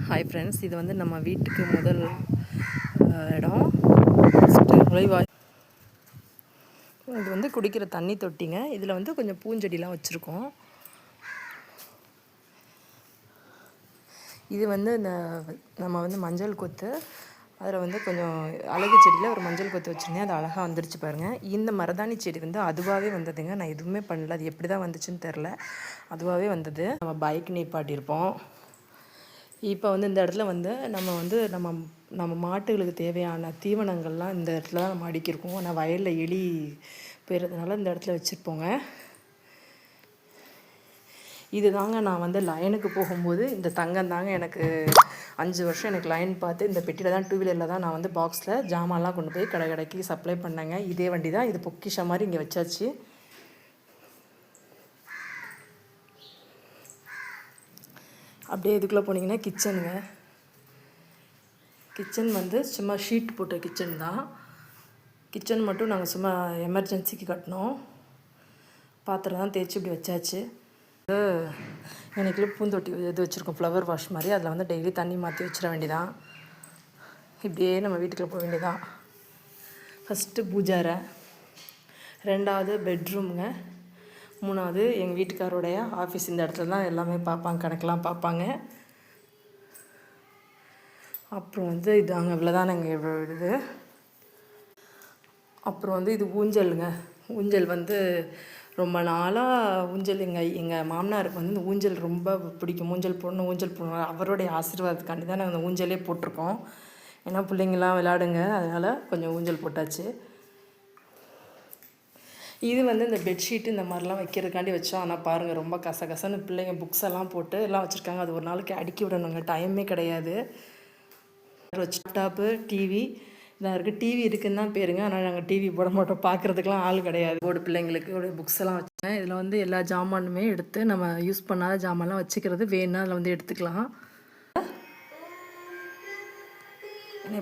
Hi friends, இது வந்து நம்ம வீட்டுக்கு முதல் இடம். ஃபஸ்ட்டு நுழைவாய். இது வந்து குடிக்கிற தண்ணி தொட்டிங்க. இதில் வந்து கொஞ்சம் பூஞ்செடிலாம் வச்சுருக்கோம். இது வந்து நம்ம வந்து மஞ்சள் கொத்து, அதில் வந்து கொஞ்சம் அழகு செடியில் ஒரு மஞ்சள் கொத்து வச்சுருந்தேன். அது அழகாக வந்துருச்சு பாருங்கள். இந்த மருதாணி செடி வந்து அதுவாகவே வந்ததுங்க. நான் எதுவுமே பண்ணல. அது எப்படி தான் வந்துச்சுன்னு தெரில. அதுவாகவே வந்தது. நம்ம பைக் நிப்பாட்டியிருப்போம். இப்போ வந்து இந்த இடத்துல வந்து நம்ம மாட்டுகளுக்கு தேவையான தீவனங்கள்லாம் இந்த இடத்துல தான் நம்ம அடுக்கியிருக்கோம். ஆனால் வயலில் எலி போயிடுறதுனால இந்த இடத்துல வச்சுருப்போங்க. இது தாங்க நான் வந்து லைனுக்கு போகும்போது இந்த தங்கம் தாங்க எனக்கு 5 வருஷம் எனக்கு லைன் பார்த்து இந்த பெட்டியில் தான் 2 வீலரில் தான் நான் வந்து பாக்ஸில் ஜாமான்லாம் கொண்டு போய் கடைக்கு சப்ளை பண்ணேங்க. இதே வண்டி தான். இது பொக்கிஷ மாதிரி இங்கே வச்சாச்சு. அப்படியே இதுக்குள்ளே போனீங்கன்னா கிச்சனுங்க. கிச்சன் வந்து சும்மா ஷீட் போட்ட கிச்சன் தான். கிச்சன் மட்டும் நாங்கள் சும்மா எமர்ஜென்சிக்கு கட்டினோம். பாத்திரம் தான் தேய்ச்சி இப்படி வச்சாச்சு. எனக்குள்ள பூந்தொட்டி இது வச்சுருக்கோம், ஃப்ளவர் வாஷ் மாதிரி. அதில் வந்து டெய்லி தண்ணி மாற்றி வச்சிட வேண்டியதான். இப்படியே நம்ம வீட்டுக்குள்ளே போக வேண்டியதான். ஃபஸ்ட்டு பூஜாரை, 2வது பெட்ரூமுங்க, 3வது எங்கள் வீட்டுக்காரோடைய ஆஃபீஸ். இந்த இடத்துல தான் எல்லாமே பார்ப்பாங்க, கணக்கெலாம் பார்ப்பாங்க. அப்புறம் வந்து இதாங்க இவ்வளோதான் நாங்கள் எவ்வளோ விடுது. அப்புறம் வந்து இது ஊஞ்சலுங்க. ஊஞ்சல் வந்து ரொம்ப நாளாக ஊஞ்சல் எங்கள் மாமனாருக்கு வந்து இந்த ஊஞ்சல் ரொம்ப பிடிக்கும். ஊஞ்சல் போடணும். அவருடைய ஆசீர்வாதத்துக்காண்டி தான் நாங்கள் அந்த ஊஞ்சலே போட்டிருக்கோம். ஏன்னா பிள்ளைங்களாம் விளையாடுங்க, அதனால் கொஞ்சம் ஊஞ்சல் போட்டாச்சு. இது வந்து இந்த பெட்ஷீட்டு இந்த மாதிரிலாம் வைக்கிறதுக்காண்டி வச்சோம். ஆனால் பாருங்கள், ரொம்ப கசகசன்னு பிள்ளைங்க புக்ஸ் எல்லாம் போட்டு எல்லாம் வச்சுருக்காங்க. அது ஒரு நாளைக்கு அடுக்கி விடணுங்க, டைமே கிடையாது. லேப்டாப்பு, டிவி இதாக இருக்குது. டிவி இருக்குதுன்னு தான் பேருங்க, ஆனால் நாங்கள் டிவி போட மாட்டோம். பார்க்குறதுக்கெலாம் ஆள் கிடையாது. போர்டு பிள்ளைங்களுக்கு ஒரு புக்ஸ் எல்லாம் வச்சேன். இதில் வந்து எல்லா ஜாமானுமே எடுத்து நம்ம யூஸ் பண்ணாத ஜாமான்லாம் வச்சுக்கிறது வேணும்னா அதில் வந்து எடுத்துக்கலாம்.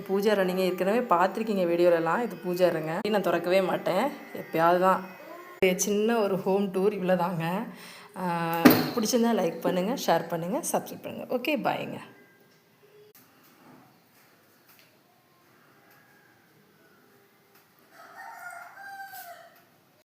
பூஜாரை நீங்கள் ஏற்கனவே பார்த்துருக்கீங்க வீடியோலலாம். இது பூஜாருங்க. நான் திறக்கவே மாட்டேன், எப்போயாவது தான். சின்ன ஒரு ஹோம் டூர் இவ்வளோ தாங்க. பிடிச்சிருந்தா லைக் பண்ணுங்கள், ஷேர் பண்ணுங்கள், சப்ஸ்கிரைப் பண்ணுங்கள். ஓகே, பாய்ங்க.